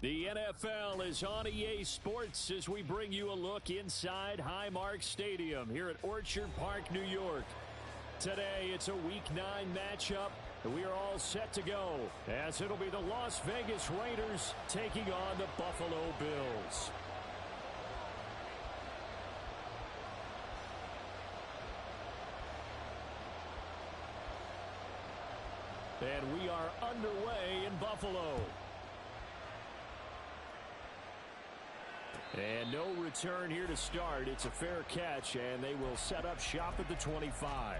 The NFL is on EA Sports as we bring you a look inside Highmark Stadium here at Orchard Park, New York. Today, it's a Week 9 matchup, and we are all set to go, as it'll be the Las Vegas Raiders taking on the Buffalo Bills. And we are underway in Buffalo. And no return here to start. It's a fair catch, and they will set up shop at the 25.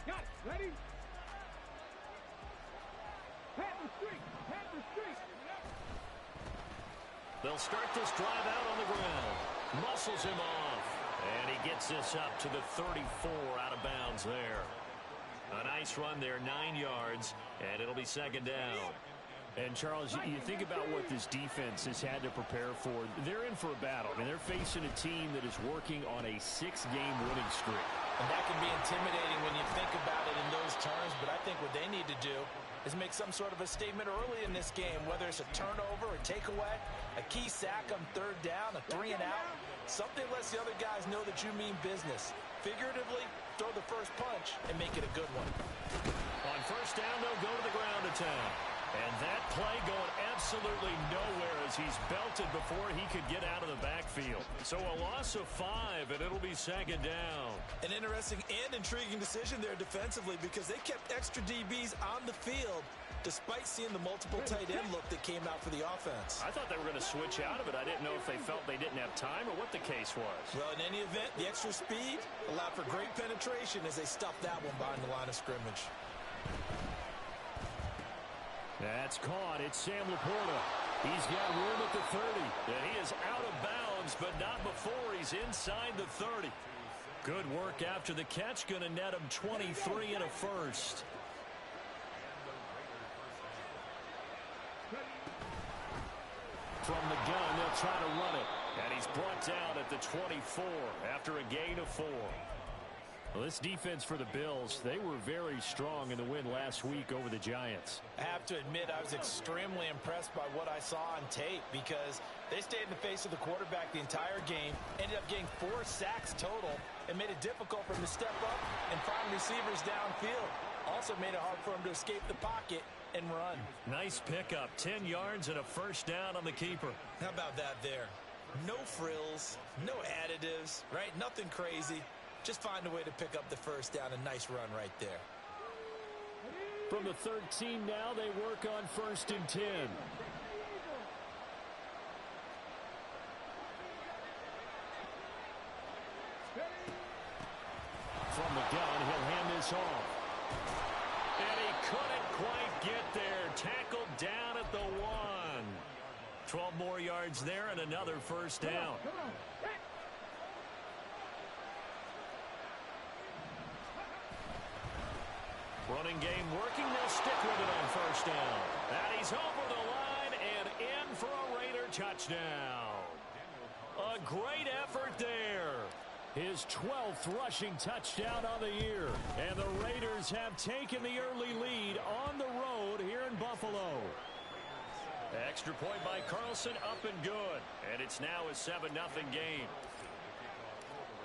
Got it. Ready? They'll start this drive out on the ground. Muscles him off. And he gets this up to the 34 out of bounds there. A nice run there, 9 yards, and it'll be second down. And, Charles, you think about what this defense has had to prepare for. They're in for a battle. I mean, they're facing a team that is working on a 6-game winning streak. And that can be intimidating when you think about it in those terms, but I think what they need to do is make some sort of a statement early in this game, whether it's a turnover, a takeaway, a key sack on third down, a 3-and-out, something lets the other guys know that you mean business. Figuratively, throw the first punch and make it a good one. On first down, they'll go to the ground attack. And that play going absolutely nowhere as he's belted before he could get out of the backfield. So a loss of 5, and it'll be second down. An interesting and intriguing decision there defensively because they kept extra DBs on the field despite seeing the multiple tight end look that came out for the offense. I thought they were going to switch out of it. I didn't know if they felt they didn't have time or what the case was. Well, in any event, the extra speed allowed for great penetration as they stuffed that one behind the line of scrimmage. That's caught. It's Sam Laporta. He's got room at the 30. And he is out of bounds, but not before he's inside the 30. Good work after the catch. Going to net him 23 and a first. From the gun, they'll try to run it. And he's brought down at the 24 after a gain of 4. Well, this defense for the Bills, they were very strong in the win last week over the Giants. I have to admit, I was extremely impressed by what I saw on tape because they stayed in the face of the quarterback the entire game, ended up getting 4 sacks total, and made it difficult for him to step up and find receivers downfield. Also made it hard for him to escape the pocket and run. Nice pickup, 10 yards and a first down on the keeper. How about that there? No frills, no additives, right? Nothing crazy. Just find a way to pick up the first down. A nice run right there. From the 13 now, they work on 1st and 10. From the gun, he'll hand this off. And he couldn't quite get there. Tackled down at the 1. 12 more yards there and another first down. Running game working. They'll stick with it on first down. And he's over the line and in for a Raider touchdown. A great effort there. His 12th rushing touchdown on the year. And the Raiders have taken the early lead on the road here in Buffalo. Extra point by Carlson, up and good. And it's now a 7-0 game.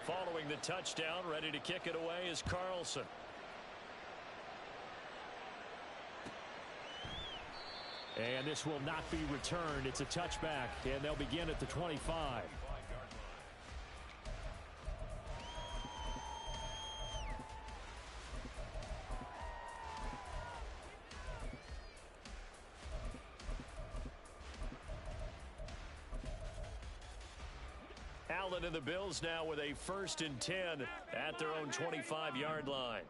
Following the touchdown, ready to kick it away is Carlson. And this will not be returned. It's a touchback, and they'll begin at the 25. Allen and the Bills now with a 1st and 10 at their own 25-yard line.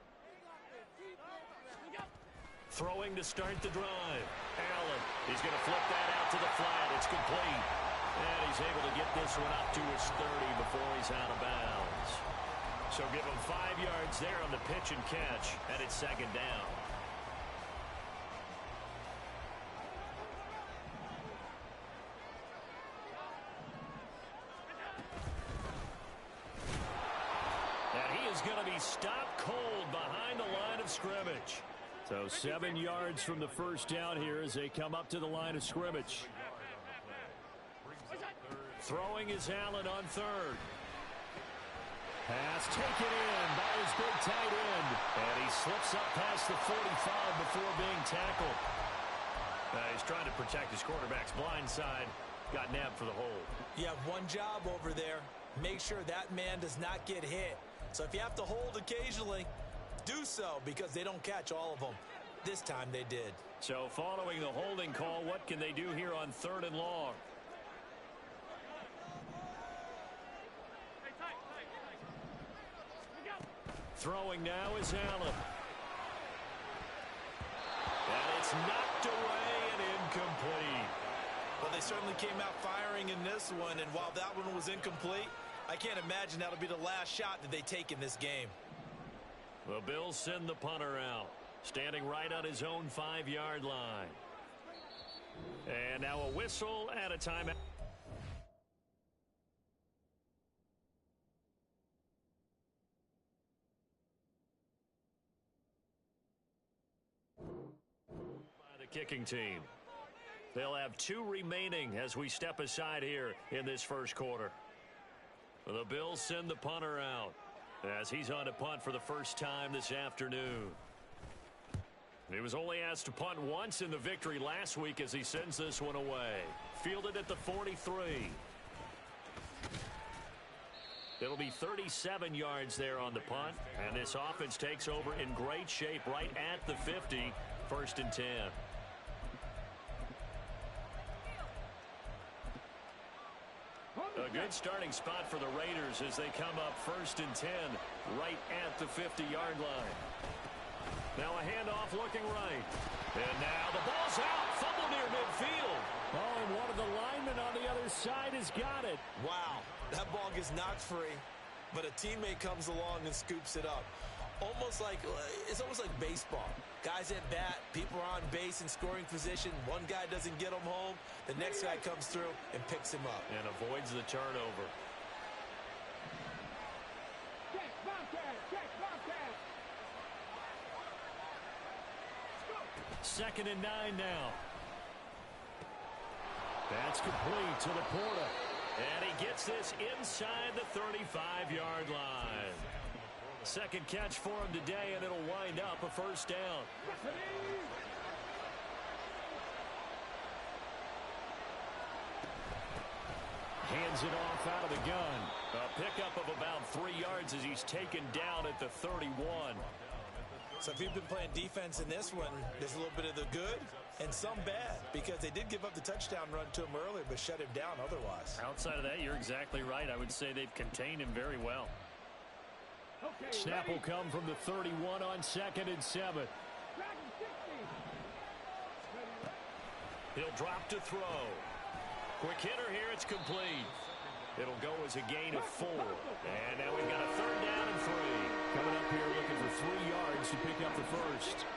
Throwing to start the drive. Allen, he's going to flip that out to the flat. It's complete. And he's able to get this one up to his 30 before he's out of bounds. So give him 5 yards there on the pitch and catch, and it's second down. he's stopped cold behind the line of scrimmage. So 7 yards from the first down here as they come up to the line of scrimmage. Throwing is Allen on third. Pass taken in by his big tight end. And he slips up past the 45 before being tackled. He's trying to protect his quarterback's blind side. Got nabbed for the hold. You have one job over there. Make sure that man does not get hit. So if you have to hold occasionally, do so, because they don't catch all of them. This time they did. So following the holding call, what can they do here on 3rd and long? Throwing now is Allen. And it's knocked away and incomplete. Well, they certainly came out firing in this one, and while that one was incomplete, I can't imagine that'll be the last shot that they take in this game. The Bills send the punter out, standing right on his own 5-yard line. And now a whistle and a timeout. By the kicking team. They'll have 2 remaining as we step aside here in this first quarter. The Bills send the punter out as he's on to punt for the first time this afternoon. He was only asked to punt once in the victory last week as he sends this one away. Fielded at the 43. It'll be 37 yards there on the punt, and this offense takes over in great shape right at the 50, 1st and 10. A good starting spot for the Raiders as they come up 1st and 10 right at the 50-yard line. Now a handoff looking right. And now the ball's out. Fumble near midfield. Oh, and one of the linemen on the other side has got it. Wow, that ball gets knocked free, but a teammate comes along and scoops it up. It's almost like baseball. Guys at bat, people are on base in scoring position. One guy doesn't get him home. The next guy comes through and picks him up. And avoids the turnover. Second and 9 now. That's complete to Laporta. And he gets this inside the 35-yard line. Second catch for him today, and it'll wind up a first down. Hands it off out of the gun. A pickup of about 3 yards as he's taken down at the 31. So if you've been playing defense in this one, there's a little bit of the good and some bad, because they did give up the touchdown run to him earlier, but shut him down otherwise. Outside of that, you're exactly right. I would say they've contained him very well. Okay, snap will come from the 31 on 2nd and 7. He'll drop to throw. Quick hitter here. It's complete. It'll go as a gain of 4. And now we've got a 3rd down and 3. Coming up here looking for 3 yards to pick up the first.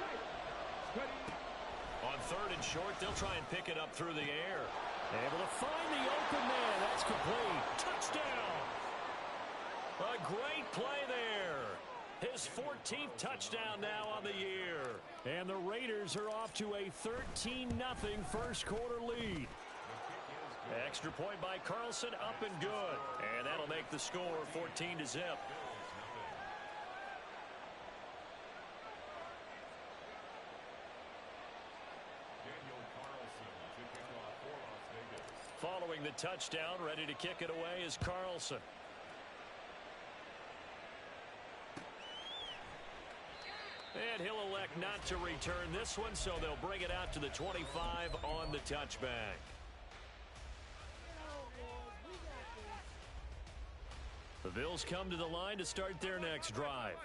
On 3rd and short, they'll try and pick it up through the air. Able to find the open man. That's complete. Touchdown. A great play there. His 14th touchdown now on the year. And the Raiders are off to a 13-0 first quarter lead. Extra point by Carlson, up and good. And that'll make the score 14-0. Following the touchdown, ready to kick it away is Carlson. And he'll elect not to return this one, so they'll bring it out to the 25 on the touchback. The Bills come to the line to start their next drive.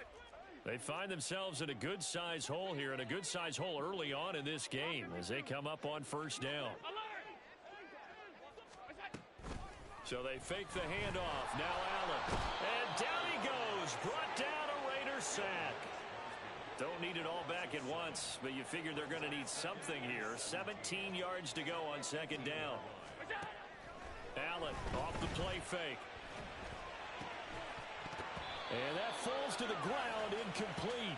They find themselves in a good-size hole here, and a good-size hole early on in this game as they come up on 1st down. So they fake the handoff. Now Allen. And down he goes. Brought down a Raider sack. Don't need it all back at once, but you figure they're going to need something here. 17 yards to go on 2nd down. Allen off the play fake. And that falls to the ground, incomplete.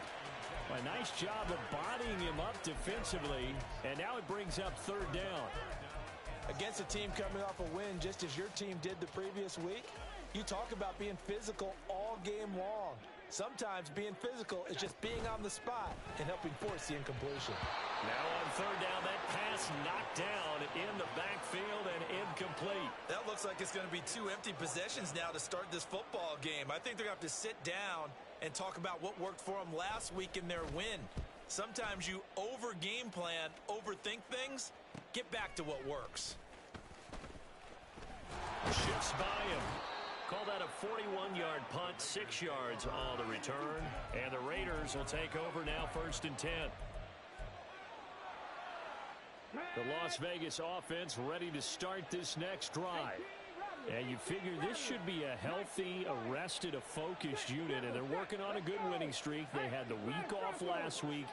A nice job of bodying him up defensively, and now it brings up third down. Against a team coming off a win just as your team did the previous week, you talk about being physical all game long. Sometimes being physical is just being on the spot and helping force the incompletion. Now on third down, that pass knocked down in the backfield and incomplete. That looks like it's going to be 2 empty possessions now to start this football game. I think they're going to have to sit down and talk about what worked for them last week in their win. Sometimes you over-game plan, overthink things. Get back to what works. Shifts by him. Call that a 41-yard punt, 6 yards on the return. And the Raiders will take over now, 1st and 10. The Las Vegas offense ready to start this next drive. And you figure this should be a healthy, arrested, a focused unit, and they're working on a good winning streak. They had the week off last week.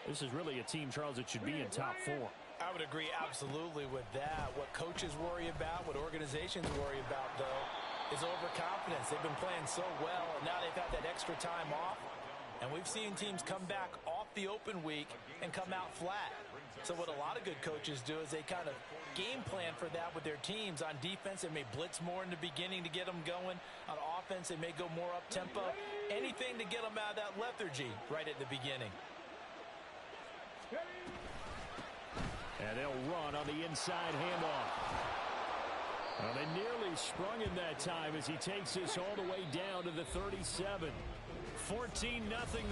This is really a team, Charles, that should be in top form. I would agree absolutely with that. What coaches worry about, what organizations worry about, though, is overconfidence. They've been playing so well, and now they've had that extra time off. And we've seen teams come back off the open week and come out flat. So what a lot of good coaches do is they kind of game plan for that with their teams. On defense, they may blitz more in the beginning to get them going. On offense, they may go more up-tempo. Anything to get them out of that lethargy right at the beginning. And they'll run on the inside handoff. Well, they nearly sprung him that time as he takes this all the way down to the 37. 14-0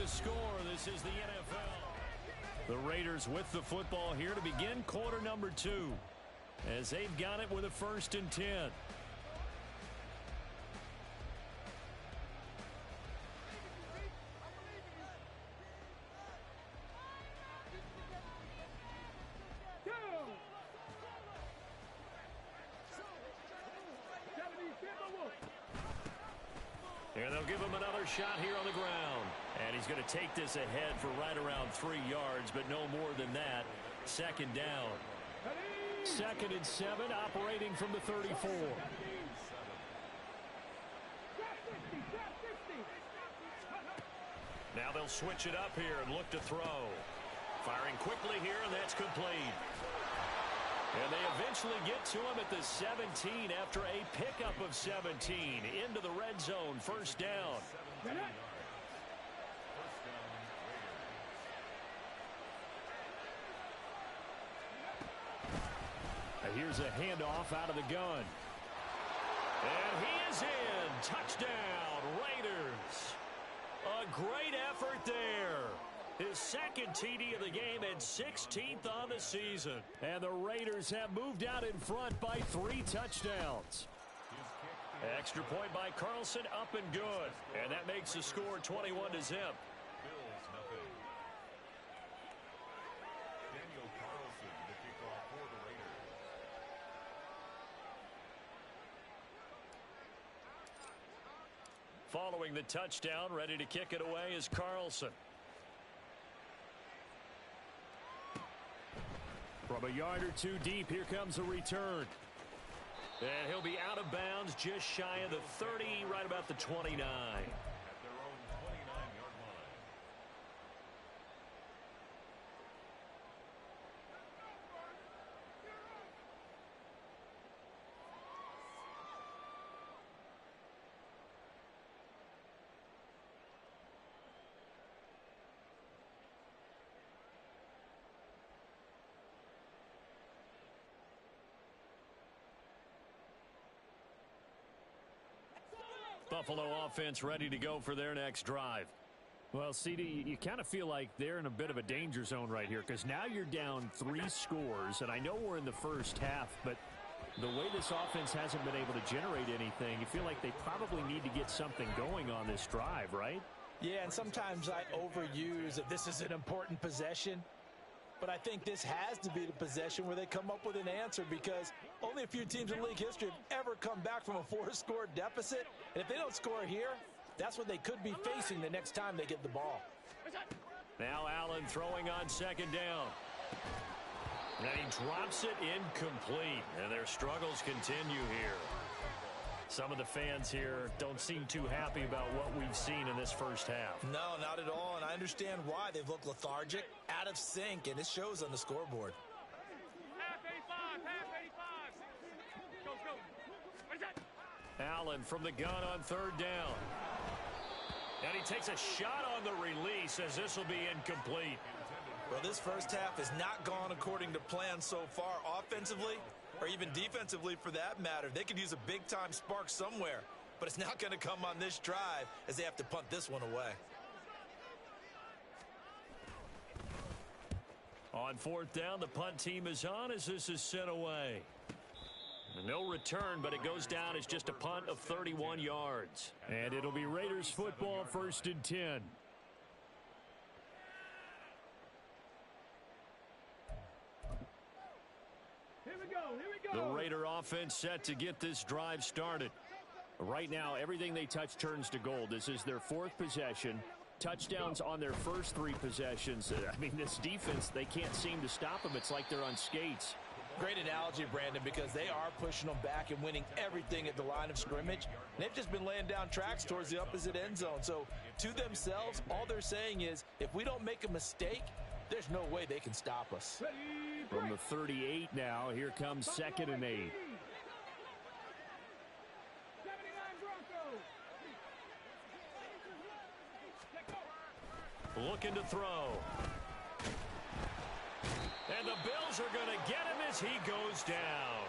the score. This is the NFL. The Raiders with the football here to begin quarter number 2 as they've got it with a 1st and 10. And they'll give him another shot here on the ground. And he's going to take this ahead for right around 3 yards, but no more than that. 2nd down. 2nd and 7, operating from the 34. Now they'll switch it up here and look to throw. Firing quickly here, and that's complete. And they eventually get to him at the 17 after a pickup of 17 into the red zone. 1st down. Here's a handoff out of the gun. And he is in. Touchdown, Raiders. A great effort there. His 2nd TD of the game and 16th on the season. And the Raiders have moved out in front by 3 touchdowns. Extra point by Carlson, up and good. And that makes the score 21-0. Following the touchdown, ready to kick it away is Carlson. From a yard or 2 deep, here comes a return. And he'll be out of bounds just shy of the 30, right about the 29. Buffalo offense ready to go for their next drive. Well, CD, you kind of feel like they're in a bit of a danger zone right here because now you're down 3 scores, and I know we're in the first half, but the way this offense hasn't been able to generate anything, you feel like they probably need to get something going on this drive, right? Yeah, and sometimes I overuse that this is an important possession. But I think this has to be the possession where they come up with an answer because only a few teams in league history have ever come back from a 4-score deficit. And if they don't score here, that's what they could be facing the next time they get the ball. Now Allen throwing on 2nd down. And he drops it incomplete. And their struggles continue here. Some of the fans here don't seem too happy about what we've seen in this first half. No, not at all, and I understand why. They've looked lethargic, out of sync, and it shows on the scoreboard. Half 85, half 85. Go, go. What is that? Allen from the gun on third down. And he takes a shot on the release as this will be incomplete. Well, this first half has not gone according to plan so far offensively or even defensively for that matter. They could use a big-time spark somewhere, but it's not going to come on this drive as they have to punt this one away. On fourth down, the punt team is on as this is sent away. No return, but it goes down as just a punt of 31 yards. And it'll be Raiders football, 1st and 10. Here we go, here we go. The Raider offense set to get this drive started. Right now, everything they touch turns to gold. This is their 4th possession. Touchdowns on their first 3 possessions. I mean, this defense, they can't seem to stop them. It's like they're on skates. Great analogy, Brandon, because they are pushing them back and winning everything at the line of scrimmage. They've just been laying down tracks towards the opposite end zone. So to themselves, all they're saying is, if we don't make a mistake, there's no way they can stop us. From the 38 now, here comes 2nd and 8. 79 Broncos. Let go. Looking to throw. And the Bills are going to get him as he goes down.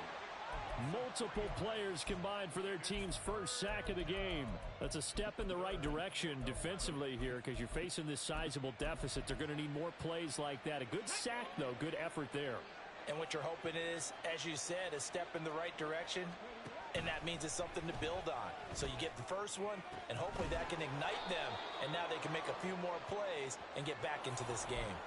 Multiple players combined for their team's first sack of the game. That's a step in the right direction defensively here because you're facing this sizable deficit. They're going to need more plays like that. A good sack, though. Good effort there. And what you're hoping is, as you said, a step in the right direction, and that means it's something to build on. So you get the first one, and hopefully that can ignite them, and now they can make a few more plays and get back into this game.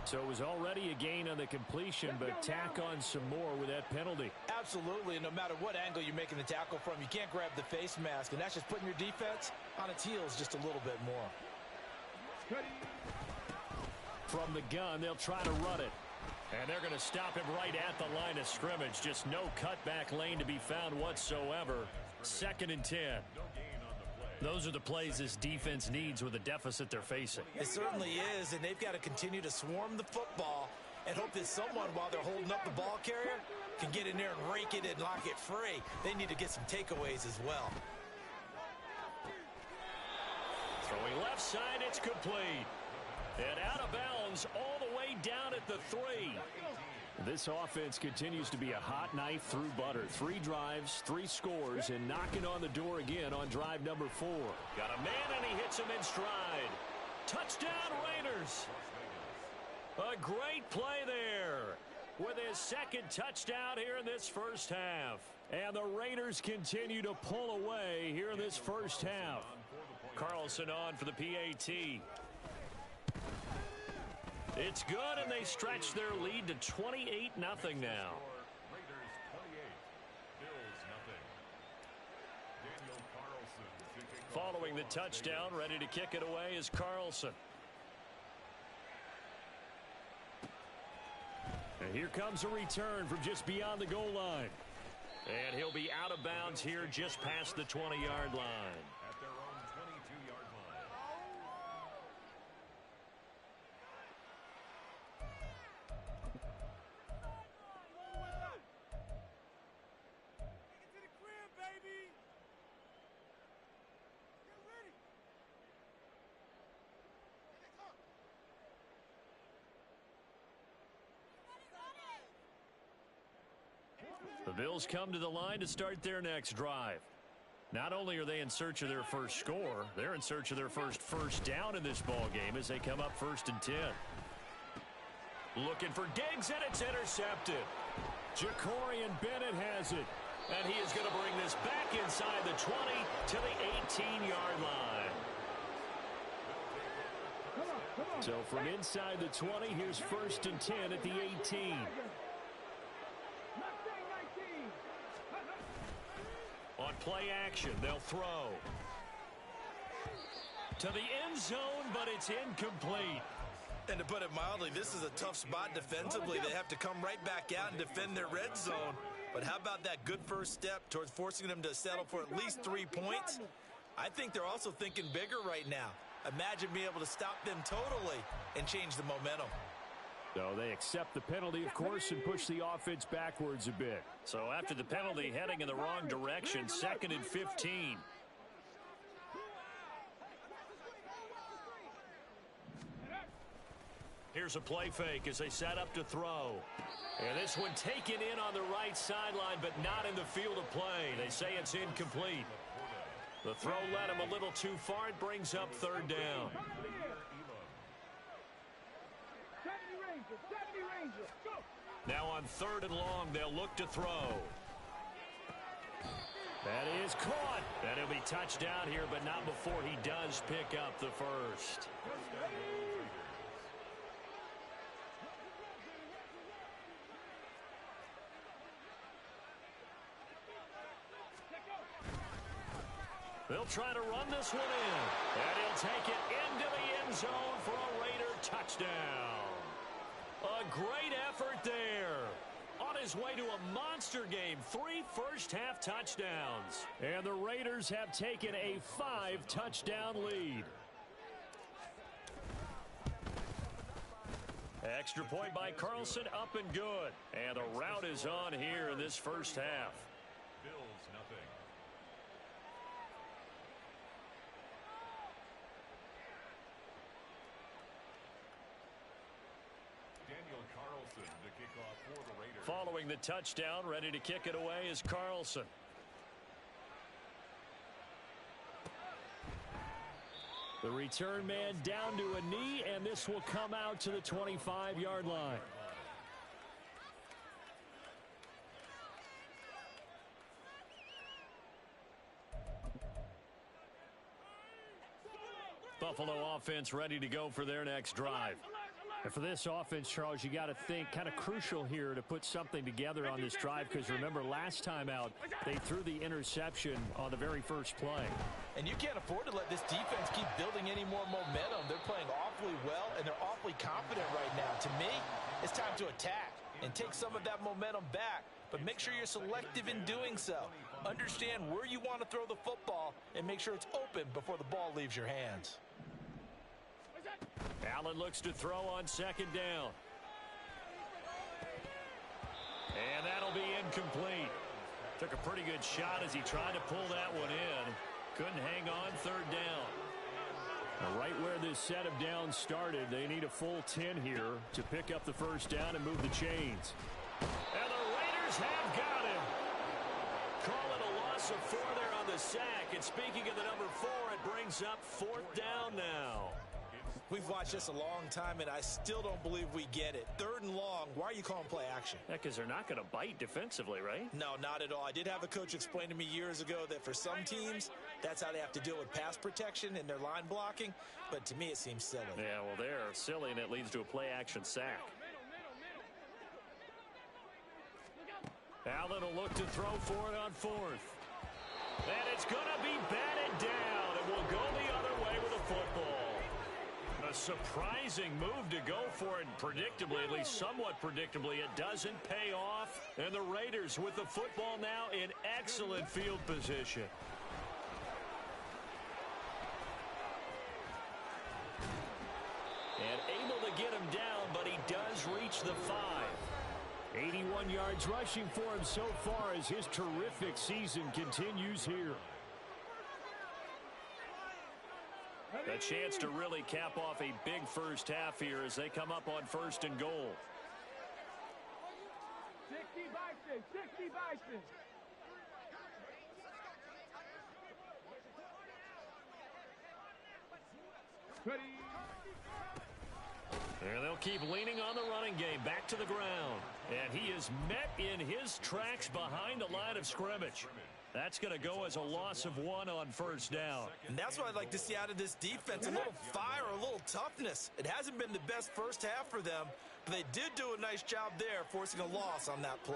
So it was already a gain on the completion, but tack on some more with that penalty. Absolutely, and no matter what angle you're making the tackle from, you can't grab the face mask, and that's just putting your defense on its heels just a little bit more. From the gun, they'll try to run it. And they're going to stop him right at the line of scrimmage. Just no cutback lane to be found whatsoever. 2nd and 10. Those are the plays this defense needs with the deficit they're facing. It certainly is, and they've got to continue to swarm the football and hope that someone, while they're holding up the ball carrier, can get in there and rake it and lock it free. They need to get some takeaways as well. Throwing left side, it's complete. And out of bounds all the way down at the 3. This offense continues to be a hot knife through butter. 3 drives, 3 scores, and knocking on the door again on drive number 4. Got a man, and he hits him in stride. Touchdown, Raiders. A great play there with his 2nd touchdown here in this first half. And the Raiders continue to pull away here in this first half. Carlson on for the PAT. It's good, and they stretch their lead to 28-0 now. Raiders 28, Bills nothing. Daniel Carlson kicking Following the touchdown, ready to kick it away is Carlson. And here comes a return from just beyond the goal line. And he'll be out of bounds here just past the 20-yard line. at their own 22-yard line. Get to the crib, baby. Get ready. The Bills come to the line to start their next drive. Not only are they in search of their first score, they're in search of their first down in this ball game as they come up 1st and 10. Looking for Diggs, and it's intercepted. Jacorian Bennett has it, and he is going to bring this back inside the 20 to the 18-yard line. So from inside the 20, here's 1st and 10 at the 18. On play action, they'll throw to the end zone, but it's incomplete. And to put it mildly, this is a tough spot defensively. They have to come right back out and defend their red zone. But how about that good first step towards forcing them to settle for at least 3 points? I think they're also thinking bigger right now. Imagine being able to stop them totally and change the momentum. So they accept the penalty, of course, and push the offense backwards a bit. So after the penalty, heading in the wrong direction, 2nd and 15. Here's a play fake as they set up to throw. And this one taken in on the right sideline, but not in the field of play. They say it's incomplete. The throw led him a little too far. It brings up 3rd down. Now on 3rd and long, they'll look to throw. That is caught. And he'll be touchdown here, but not before he does pick up the first. They'll try to run this one in. And he'll take it into the end zone for a Raider touchdown. A great effort there. On his way to a monster game, 3 first-half touchdowns. And the Raiders have taken a 5-touchdown lead. Extra point by Carlson, up and good. And the route is on here in this first half. Bills nothing. Daniel Carlson to kick off for the Raiders. Following the touchdown, ready to kick it away is Carlson. The return man down to a knee, and this will come out to the 25-yard line. Buffalo offense ready to go for their next drive. And for this offense, Charles, you got to think kind of crucial here to put something together on this drive, because remember last time out they threw the interception on the very first play. And you can't afford to let this defense keep building any more momentum. They're playing awfully well, and they're awfully confident right now. To me, it's time to attack and take some of that momentum back, but make sure you're selective in doing so. Understand where you want to throw the football and make sure it's open before the ball leaves your hands. Allen looks to throw on 2nd down. And that'll be incomplete. Took a pretty good shot as he tried to pull that one in. Couldn't hang on 3rd down. Now right where this set of downs started, they need a full 10 here to pick up the first down and move the chains. And the Raiders have got him. Call it a loss of 4 there on the sack. And speaking of the number 4, it brings up 4th down now. We've watched this a long time, and I still don't believe we get it. 3rd and long, why are you calling play action? Yeah, because they're not going to bite defensively, right? No, not at all. I did have a coach explain to me years ago that for some teams, that's how they have to deal with pass protection and their line blocking, but to me it seems silly. Yeah, well, they're silly, and it leads to a play-action sack. Allen will look to throw for it on 4th. And it's going to be batted down, and will go the other way with the football. A surprising move to go for it, and predictably, at least somewhat predictably, it doesn't pay off. And the Raiders with the football now in excellent field position. And able to get him down, but he does reach the 5. 81 yards rushing for him so far as his terrific season continues here. A chance to really cap off a big first half here as they come up on 1st and goal. 60 Bison, 60 Bison. Ready. And they'll keep leaning on the running game, back to the ground. And he is met in his tracks behind the line of scrimmage. That's going to go as a loss of 1 on 1st down. And that's what I'd like to see out of this defense, a little fire, a little toughness. It hasn't been the best first half for them, but they did do a nice job there, forcing a loss on that play.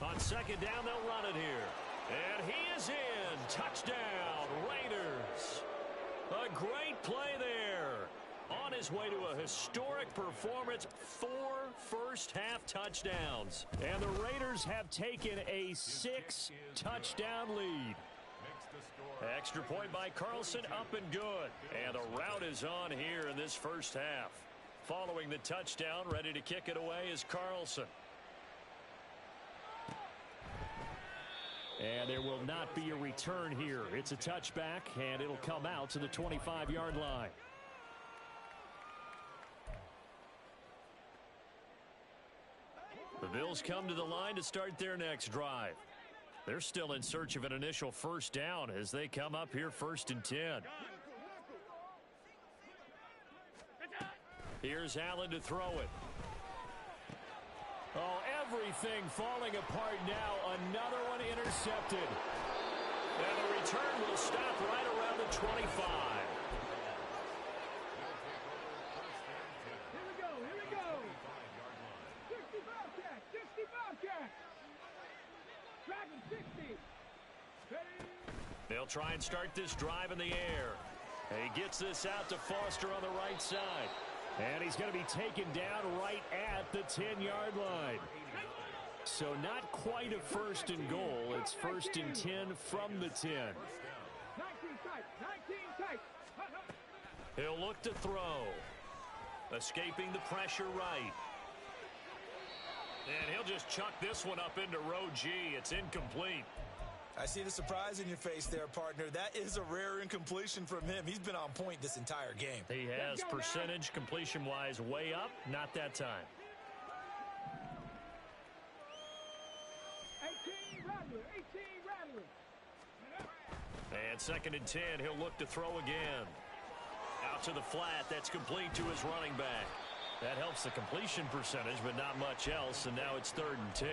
On 2nd down, they'll run it here. And he is in. Touchdown, Raiders. A great play there. On his way to a historic performance, 4 first half touchdowns. And the Raiders have taken a 6-touchdown lead. Extra point by Carlson, up and good. And the rout is on here in this first half. Following the touchdown, ready to kick it away is Carlson. And there will not be a return here. It's a touchback, and it'll come out to the 25-yard line. The Bills come to the line to start their next drive. They're still in search of an initial first down as they come up here 1st and 10. Here's Allen to throw it. Oh, everything falling apart now. Another one intercepted. And the return will stop right around the 25. Here we go. 60 Bobcat. Dragon 60. They'll try and start this drive in the air. And he gets this out to Foster on the right side. And he's going to be taken down right at the 10-yard line. So not quite a 1st and goal. It's 1st and 10 from the 10. 19 tight. He'll look to throw. Escaping the pressure right. And he'll just chuck this one up into row G. It's incomplete. I see the surprise in your face there, partner. That is a rare incompletion from him. He's been on point this entire game. He has percentage completion-wise way up. Not that time. 18 Rattler. And 2nd and 10. He'll look to throw again. Out to the flat. That's complete to his running back. That helps the completion percentage, but not much else. And now it's 3rd and 10.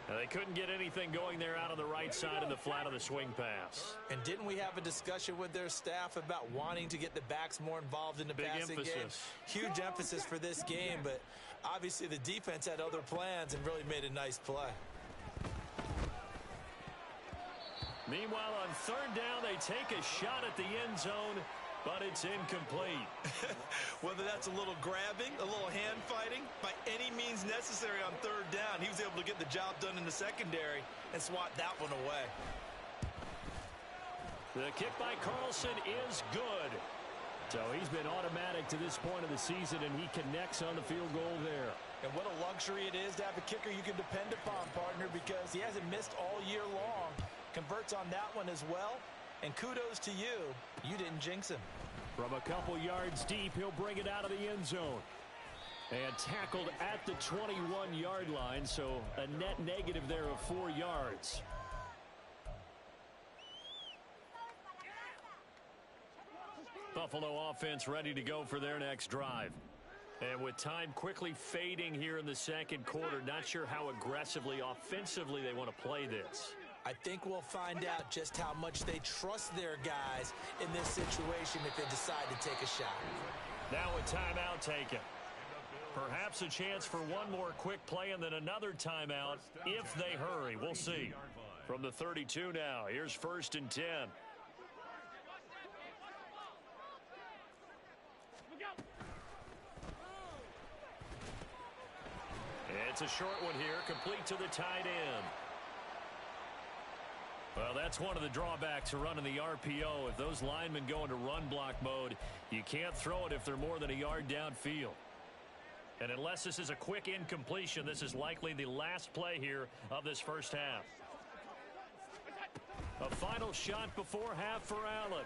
Now, they couldn't get anything going there out on the right side of the flat of the swing pass. And didn't we have a discussion with their staff about wanting to get the backs more involved in the passing game? Huge emphasis for this game, but obviously the defense had other plans and really made a nice play. Meanwhile, on 3rd down, they take a shot at the end zone, but it's incomplete. Whether that's a little grabbing, a little hand fighting, by any means necessary on 3rd down, he was able to get the job done in the secondary and swat that one away. The kick by Carlson is good. So he's been automatic to this point of the season, and he connects on the field goal there. And what a luxury it is to have a kicker you can depend upon, partner, because he hasn't missed all year long. Converts on that one as well. And kudos to you. You didn't jinx him. From a couple yards deep, he'll bring it out of the end zone. And tackled at the 21-yard line, so a net negative there of 4 yards. Buffalo offense ready to go for their next drive. And with time quickly fading here in the 2nd quarter, not sure how aggressively, offensively they want to play this. I think we'll find out just how much they trust their guys in this situation if they decide to take a shot. Now a timeout taken. Perhaps a chance for one more quick play and then another timeout if they hurry. We'll see. From the 32 now, here's 1st and 10. It's a short one here, complete to the tight end. Well, that's one of the drawbacks of running the RPO. If those linemen go into run block mode, you can't throw it if they're more than a yard downfield. And unless this is a quick incompletion, this is likely the last play here of this first half. A final shot before half for Allen.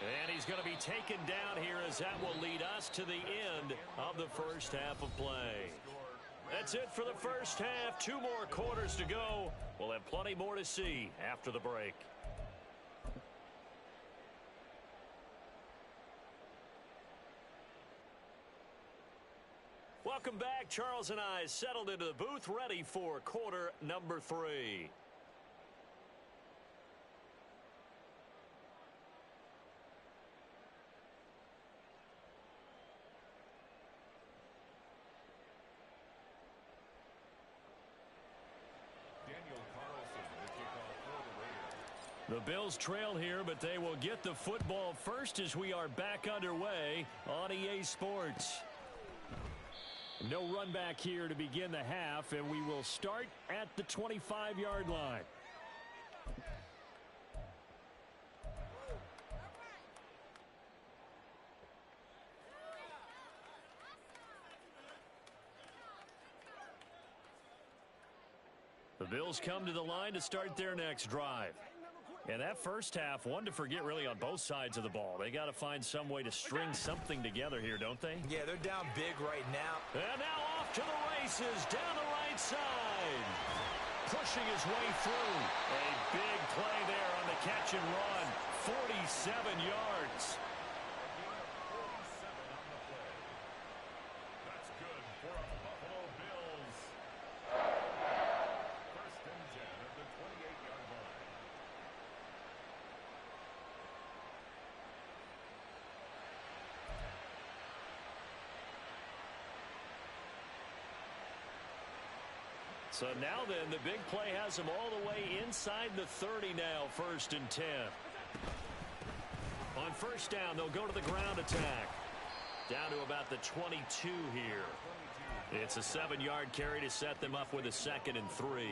And he's going to be taken down here as that will lead us to the end of the first half of play. That's it for the first half. 2 more quarters to go. We'll have plenty more to see after the break. Welcome back. Charles and I settled into the booth, ready for quarter number 3. The Bills trail here, but they will get the football first as we are back underway on EA Sports. No run back here to begin the half, and we will start at the 25-yard line. The Bills come to the line to start their next drive. And that first half, one to forget really on both sides of the ball. They got to find some way to string something together here, don't they? Yeah, they're down big right now. And now off to the races down the right side. Pushing his way through. A big play there on the catch and run. 47 yards. That's good for a Buffalo Bills. First and 10 at the 28-yard line. So now then, the big play has them all the way inside the 30 now, 1st and 10. On first down, they'll go to the ground attack. Down to about the 22 here. It's a 7-yard carry to set them up with a 2nd and 3. A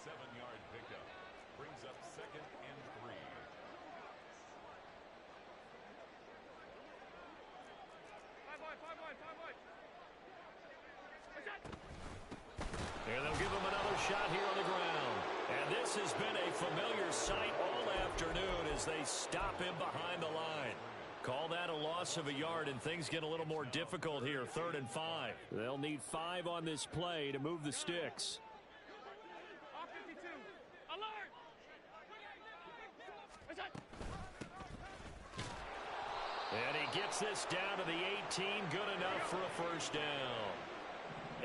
7-yard pickup brings up 2nd and 3. And they'll give him another shot here on the ground. And this has been a familiar sight all afternoon as they stop him behind the line. Call that a loss of a yard, and things get a little more difficult here, 3rd and 5. They'll need 5 on this play to move the sticks. And he gets this down to the 18, good enough for a first down.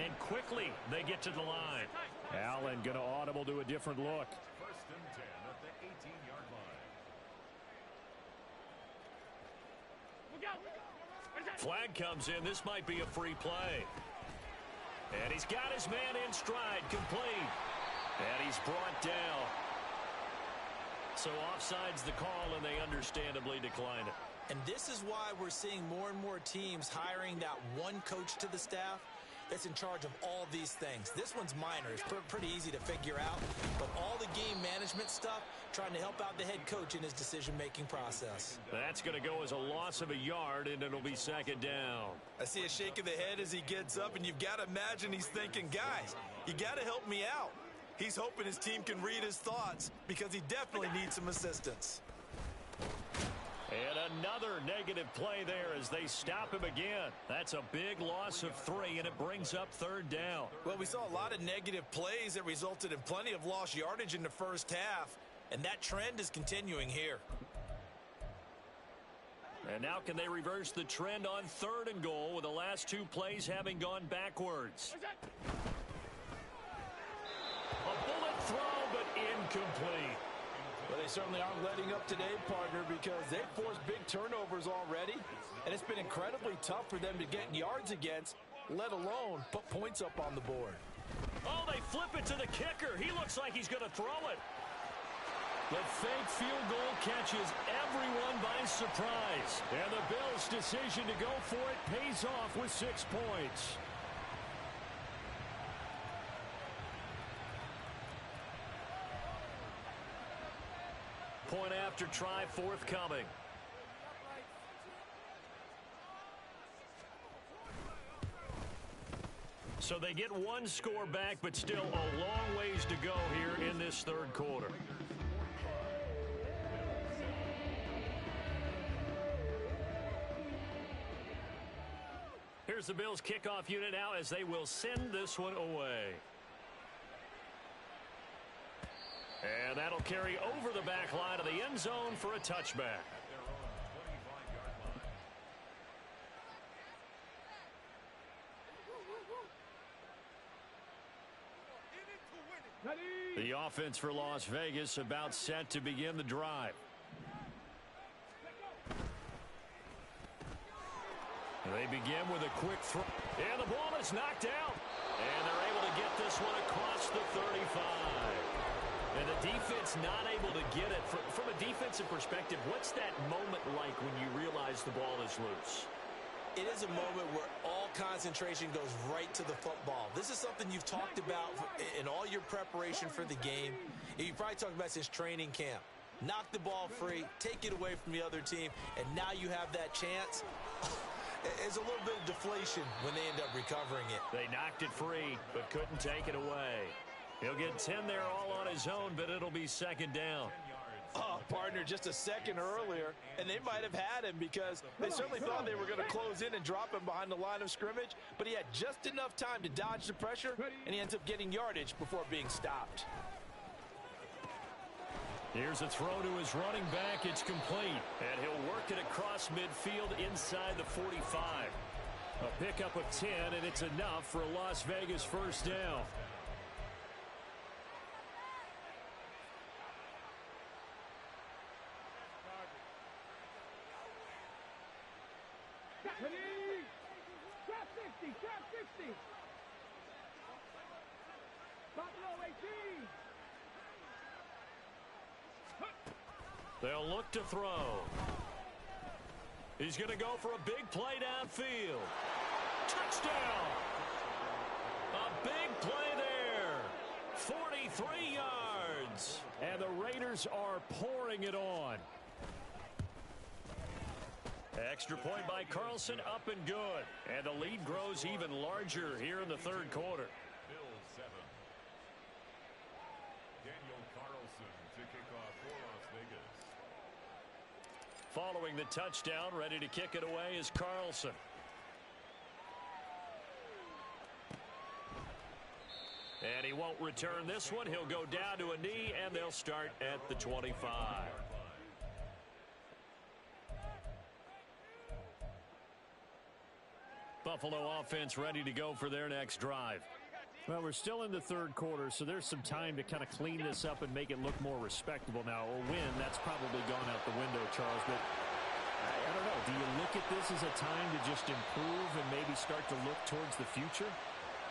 And quickly they get to the line. Allen going to audible to a different look. First and 10 at the 18-yard line. Flag comes in. This might be a free play. And he's got his man in stride, complete. And he's brought down. So offside's the call, and they understandably decline it. And this is why we're seeing more and more teams hiring that one coach to the staff that's in charge of all these things. This one's minor. It's pretty easy to figure out. But all the game management stuff, trying to help out the head coach in his decision-making process. That's going to go as a loss of a yard, and it'll be 2nd down. I see a shake of the head as he gets up, and you've got to imagine he's thinking, guys, you got to help me out. He's hoping his team can read his thoughts because he definitely needs some assistance. And another negative play there as they stop him again. That's a big loss of 3, and it brings up 3rd down. Well, we saw a lot of negative plays that resulted in plenty of lost yardage in the first half, and that trend is continuing here. And now can they reverse the trend on 3rd and goal with the last 2 plays having gone backwards? A bullet throw, but incomplete. Well, they certainly aren't letting up today, partner, because they've forced big turnovers already, and it's been incredibly tough for them to get yards against, let alone put points up on the board. Oh, they flip it to the kicker. He looks like he's going to throw it. The fake field goal catches everyone by surprise, and the Bills' decision to go for it pays off with 6 points. Point after try forthcoming. So they get 1 score back, but still a long ways to go here in this 3rd quarter. Here's the Bills kickoff unit now as they will send this one away. And that'll carry over the back line of the end zone for a touchback. The offense for Las Vegas about set to begin the drive. They begin with a quick throw. And the ball is knocked out. And they're able to get this one across the 35. And the defense not able to get it. From a defensive perspective, what's that moment like when you realize the ball is loose? It is a moment where all that concentration goes right to the football. This is something you've talked about in all your preparation for the game. You probably talked about since training camp. Knock the ball free, take it away from the other team, and now you have that chance. There's a little bit of deflation when they end up recovering it. They knocked it free, but couldn't take it away. He'll get 10 there all on his own, but it'll be second down. Oh, partner, just a second earlier, and they might have had him because they certainly thought they were going to close in and drop him behind the line of scrimmage, but he had just enough time to dodge the pressure, and he ends up getting yardage before being stopped. Here's a throw to his running back. It's complete, and he'll work it across midfield inside the 45. A pickup of 10, and it's enough for a Las Vegas first down. Trap 60, trap 60. Buffalo 18. They'll look to throw. He's going to go for a big play downfield. Touchdown! A big play there. 43 yards. And the Raiders are pouring it on. Extra point by Carlson, up and good. And the lead grows even larger here in the third quarter. Bill 7. Daniel Carlson to kick off for Las Vegas. Following the touchdown, ready to kick it away is Carlson. And he won't return this one. He'll go down to a knee, and they'll start at the 25. Buffalo offense ready to go for their next drive. Well, we're still in the third quarter, so there's some time to kind of clean this up and make it look more respectable. Now, a win, that's probably gone out the window, Charles, but I don't know. Do you look at this as a time to just improve and maybe start to look towards the future?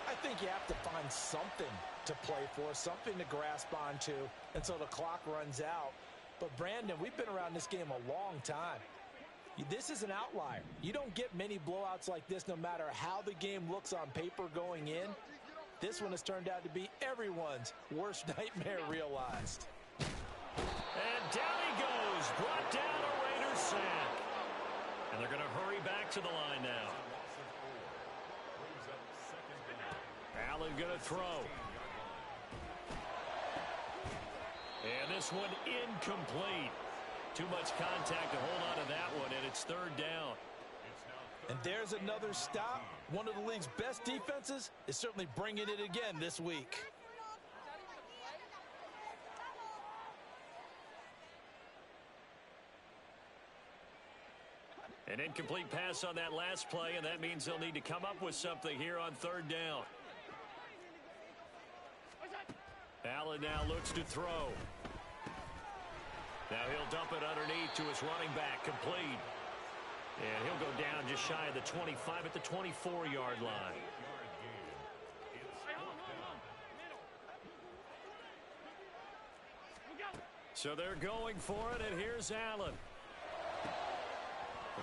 I think you have to find something to play for, something to grasp onto until the clock runs out. But, Brandon, we've been around this game a long time. This is an outlier. You don't get many blowouts like this no matter how the game looks on paper going in. This one has turned out to be everyone's worst nightmare realized. And down he goes. Brought down a Raiders sack. And they're going to hurry back to the line now. Allen going to throw. And this one incomplete. Too much contact to hold on to that one, and it's third down. And there's another stop. One of the league's best defenses is certainly bringing it again this week. An incomplete pass on that last play, and that means they'll need to come up with something here on third down. Allen now looks to throw. Now he'll dump it underneath to his running back, complete. And he'll go down just shy of the 25 at the 24-yard line. So they're going for it, and here's Allen.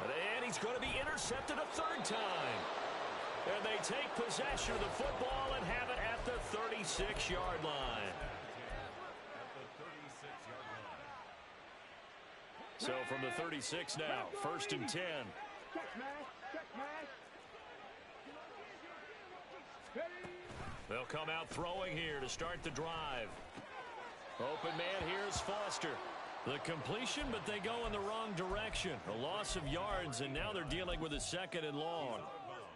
And he's going to be intercepted a third time. And they take possession of the football and have it at the 36-yard line. So from the 36 now, first and 10. They'll come out throwing here to start the drive. Open man here is Foster. The completion, but they go in the wrong direction. A loss of yards, and now they're dealing with a second and long.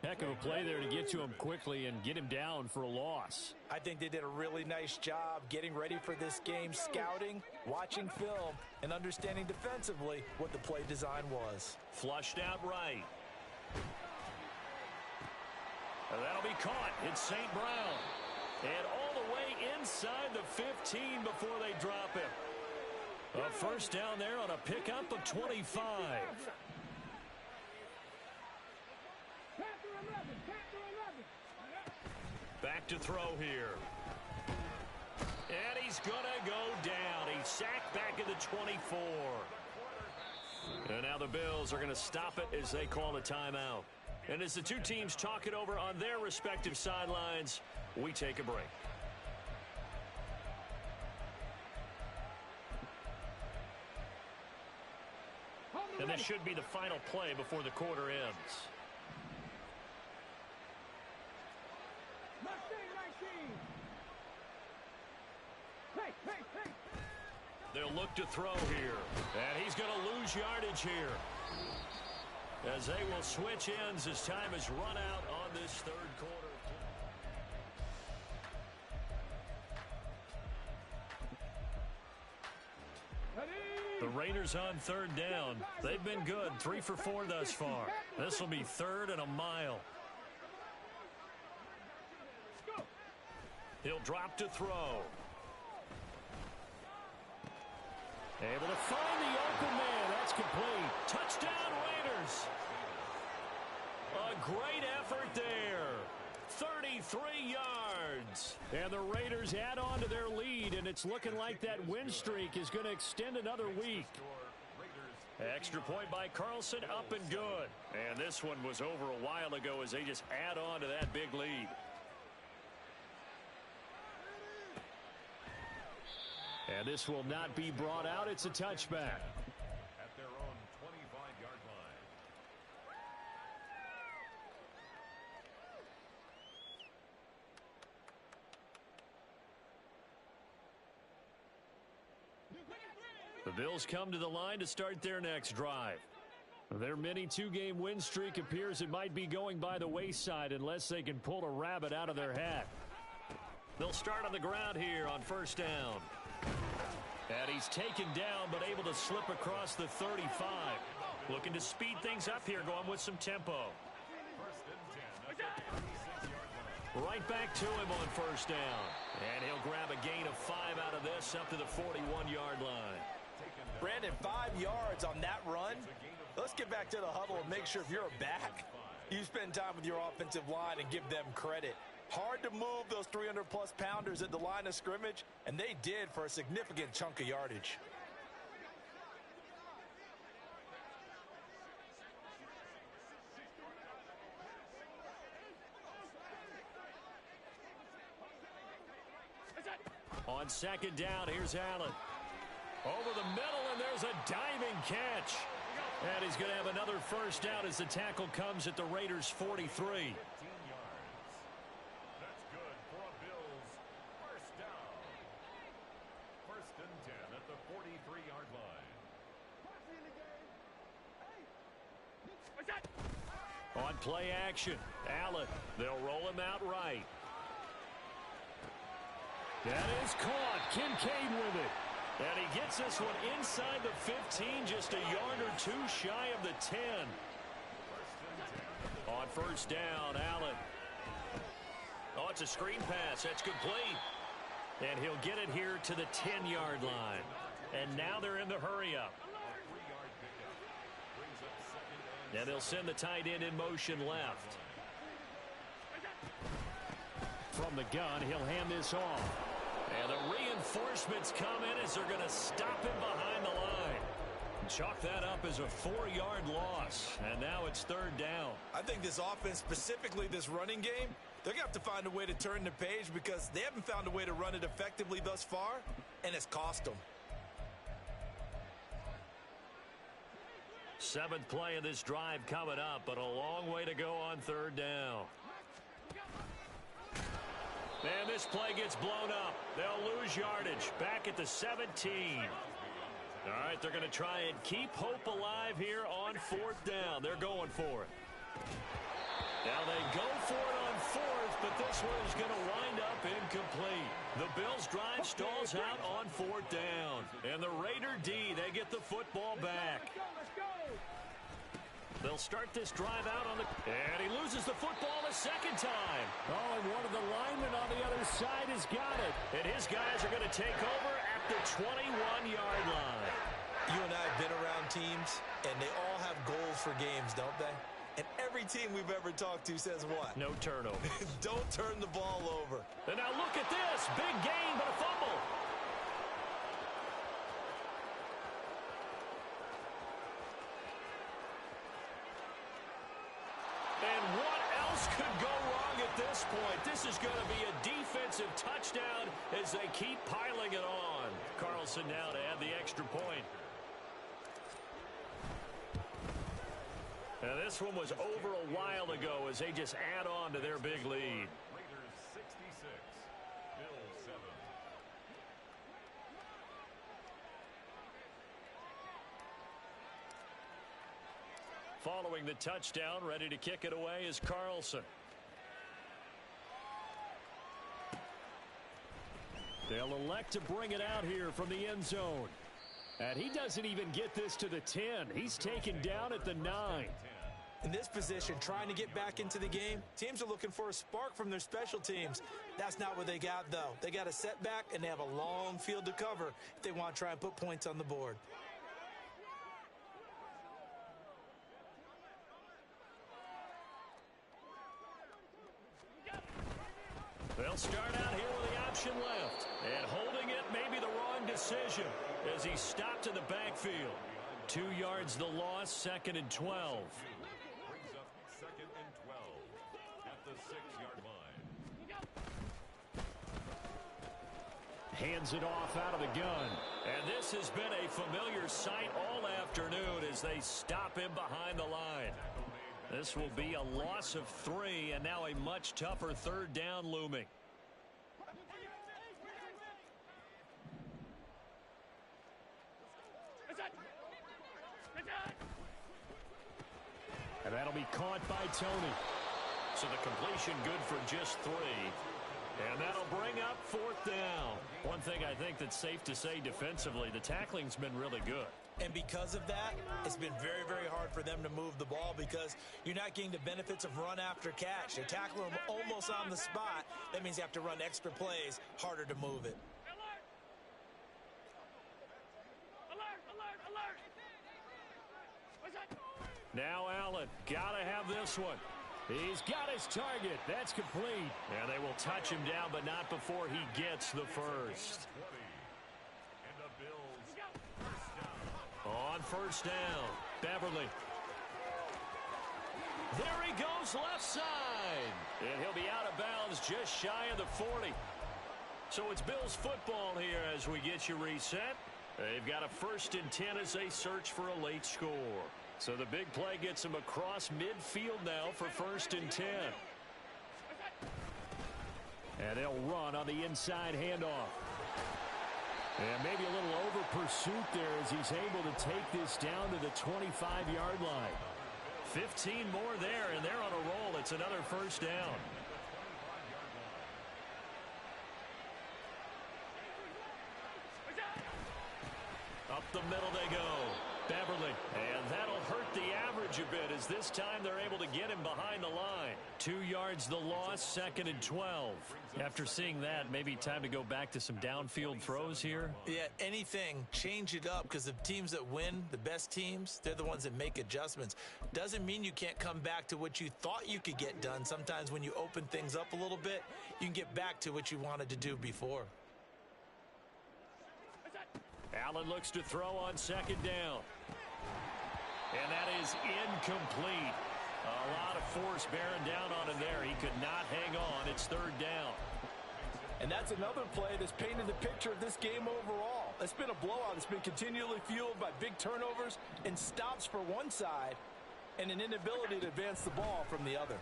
Heck of a play there to get to him quickly and get him down for a loss. I think they did a really nice job getting ready for this game, scouting, watching film, and understanding defensively what the play design was. Flushed out right. And that'll be caught. It's St. Brown. And all the way inside the 15 before they drop him. A first down there on a pickup of 25. Back to throw here. And he's going to go down. He's sacked back at the 24. And now the Bills are going to stop it as they call a timeout. And as the two teams talk it over on their respective sidelines, we take a break. And this should be the final play before the quarter ends. They'll look to throw here. And he's going to lose yardage here, as they will switch ends as time is run out on this third quarter. The Raiders on third down. They've been good, 3 for 4 thus far. This will be 3rd and a mile. He'll drop to throw. Able to find the open man. That's complete. Touchdown, Raiders. A great effort there. 33 yards. And the Raiders add on to their lead, and it's looking like that win streak is going to extend another week. Extra point by Carlson, up and good. And this one was over a while ago as they just add on to that big lead. And this will not be brought out. It's a touchback. At their own 25-yard line. The Bills come to the line to start their next drive. Their mini 2-game win streak appears it might be going by the wayside unless they can pull a rabbit out of their hat. They'll start on the ground here on first down. And he's taken down but able to slip across the 35. Looking to speed things up here, going with some tempo. Right back to him on first down. And he'll grab a gain of 5 out of this up to the 41-yard line. Brandon, 5 yards on that run. Let's get back to the huddle and make sure if you're a back, you spend time with your offensive line and give them credit. Hard to move those 300-plus pounders at the line of scrimmage, and they did for a significant chunk of yardage. On second down, here's Allen. Over the middle, and there's a diving catch. And he's going to have another first down as the tackle comes at the Raiders' 43. That's good for a Bills first down. 1st and 10 at the 43-yard line. On play action, Allen. They'll roll him out right. That is caught. Kincaid with it. And he gets this one inside the 15, just a yard or 2 shy of the 10. On first down, Allen. Oh, it's a screen pass. That's complete. And he'll get it here to the 10-yard line. And now they're in the hurry-up. And they'll send the tight end in motion left. From the gun, he'll hand this off. And the reinforcements come in as they're going to stop him behind the line. Chalk that up as a 4-yard loss. And now it's 3rd down. I think this offense, specifically this running game, they're going to have to find a way to turn the page because they haven't found a way to run it effectively thus far, and it's cost them. 7th play of this drive coming up, but a long way to go on 3rd down. And this play gets blown up. They'll lose yardage back at the 17. All right, they're going to try and keep hope alive here on 4th down. They're going for it. Now they go for it on 4th, but this one is going to wind up incomplete. The Bills' drive stalls out on 4th down. And the Raider D, they get the football back. They'll start this drive out on the... And he loses the football a second time. Oh, and one of the linemen on the other side has got it. And his guys are going to take over at the 21-yard line. You and I have been around teams, and they all have goals for games, don't they? And every team we've ever talked to says what? No turnover. Don't turn the ball over. And now look at this. Big gain, but a fumble. And this point, this is going to be a defensive touchdown as they keep piling it on. Carlson now to add the extra point. Now this one was over a while ago as they just add on to their big lead. Raiders 66, Bills 7. Following the touchdown, ready to kick it away is Carlson. They'll elect to bring it out here from the end zone. And he doesn't even get this to the 10. He's taken down at the 9. In this position, trying to get back into the game, teams are looking for a spark from their special teams. That's not what they got, though. They got a setback, and they have a long field to cover if they want to try and put points on the board. They'll start out here with the option left. And holding it may be the wrong decision as he stopped in the backfield. 2 yards the loss, 2nd and 12. Brings up 2nd and 12 at the 6-yard line. Hands it off out of the gun. And this has been a familiar sight all afternoon as they stop him behind the line. This will be a loss of 3, and now a much tougher 3rd down looming. And that'll be caught by Tony. So the completion good for just 3. And that'll bring up 4th down. One thing I think that's safe to say defensively, the tackling's been really good. And because of that, it's been very, very hard for them to move the ball because you're not getting the benefits of run after catch. They're tackling them almost on the spot. That means you have to run extra plays, harder to move it. Now Allen, gotta have this one. He's got his target. That's complete. And they will touch him down, but not before he gets the first. And the Bills first down. On first down, Beverly. There he goes left side. And he'll be out of bounds just shy of the 40. So it's Bills football here as we get you reset. They've got a 1st and 10 as they search for a late score. So the big play gets him across midfield now for 1st and 10. And they'll run on the inside handoff. And maybe a little over pursuit there as he's able to take this down to the 25-yard line. 15 more there, and they're on a roll. It's another 1st down. Up the middle they go. Beverly, and that'll hurt the average a bit as this time they're able to get him behind the line. 2 yards the loss, 2nd and 12. After seeing that, maybe time to go back to some downfield throws here. Yeah, anything, change it up because the teams that win, the best teams, they're the ones that make adjustments. Doesn't mean you can't come back to what you thought you could get done. Sometimes when you open things up a little bit, you can get back to what you wanted to do before. Allen looks to throw on 2nd down. And that is incomplete. A lot of force bearing down on him there. He could not hang on. It's 3rd down. And that's another play that's painted the picture of this game overall. It's been a blowout. It's been continually fueled by big turnovers and stops for one side and an inability to advance the ball from the other.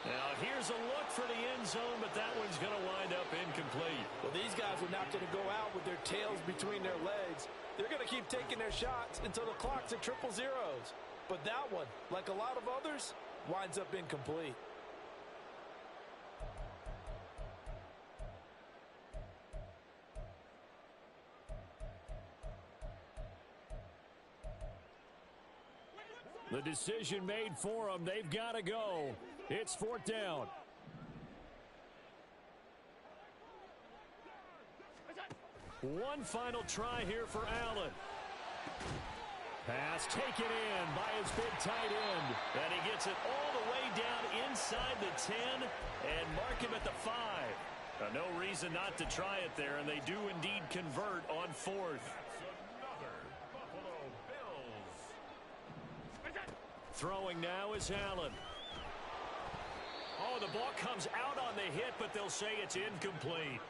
Now, here's a look for the end zone, but that one's going to wind up incomplete. Well, these guys are not going to go out with their tails between their legs. They're going to keep taking their shots until the clock's at triple zeros. But that one, like a lot of others, winds up incomplete. The decision made for them. They've got to go. It's 4th down. One final try here for Allen. Pass taken in by his big tight end. And he gets it all the way down inside the 10 and mark him at the 5. No reason not to try it there, and they do indeed convert on 4th. That's another Buffalo Bills. Throwing now is Allen. Oh, the ball comes out on the hit, but they'll say it's incomplete.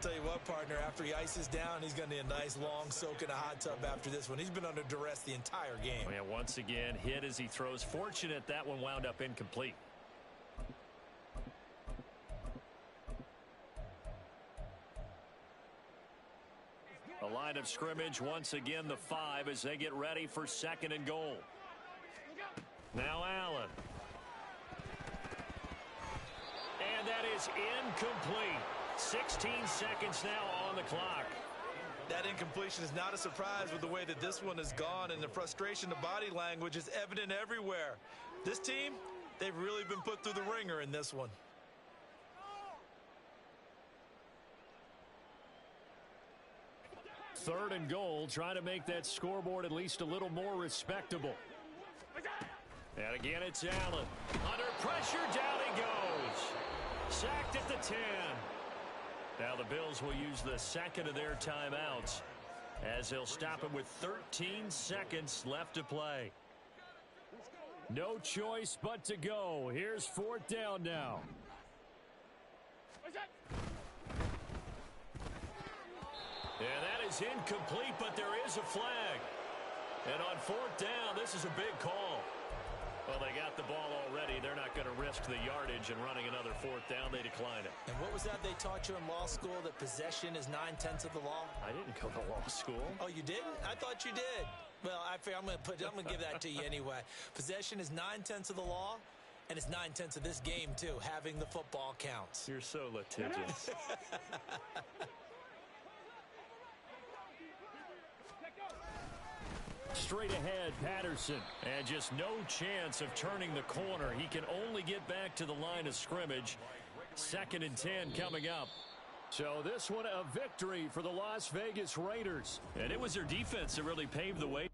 Tell you what, partner, after he ices down, he's going to need a nice long soak in a hot tub after this one. He's been under duress the entire game. And once again, hit as he throws. Fortunate that one wound up incomplete. The line of scrimmage, once again, the 5 as they get ready for 2nd and goal. Now Allen. And that is incomplete. 16 seconds now on the clock. That incompletion is not a surprise with the way that this one has gone, and the frustration, the body language is evident everywhere. This team, they've really been put through the ringer in this one. Third and goal, trying to make that scoreboard at least a little more respectable. And again, it's Allen. Under pressure, down he goes. Sacked at the 10. Now the Bills will use the second of their timeouts as they'll stop him with 13 seconds left to play. No choice but to go. Here's 4th down now. And that is incomplete, but there is a flag. And on 4th down, this is a big call. Well, they got the ball already. They're not going to risk the yardage and running another 4th down. They decline it. And what was that they taught you in law school, that possession is 9/10 of the law? I didn't go to law school. Oh, you didn't? I thought you did. Well, I'm going to give that to you anyway. Possession is 9/10 of the law, and it's 9/10 of this game, too. Having the football counts. You're so litigious. Straight ahead, Patterson. And just no chance of turning the corner. He can only get back to the line of scrimmage. 2nd and 10 coming up. So this one a victory for the Las Vegas Raiders. And it was their defense that really paved the way.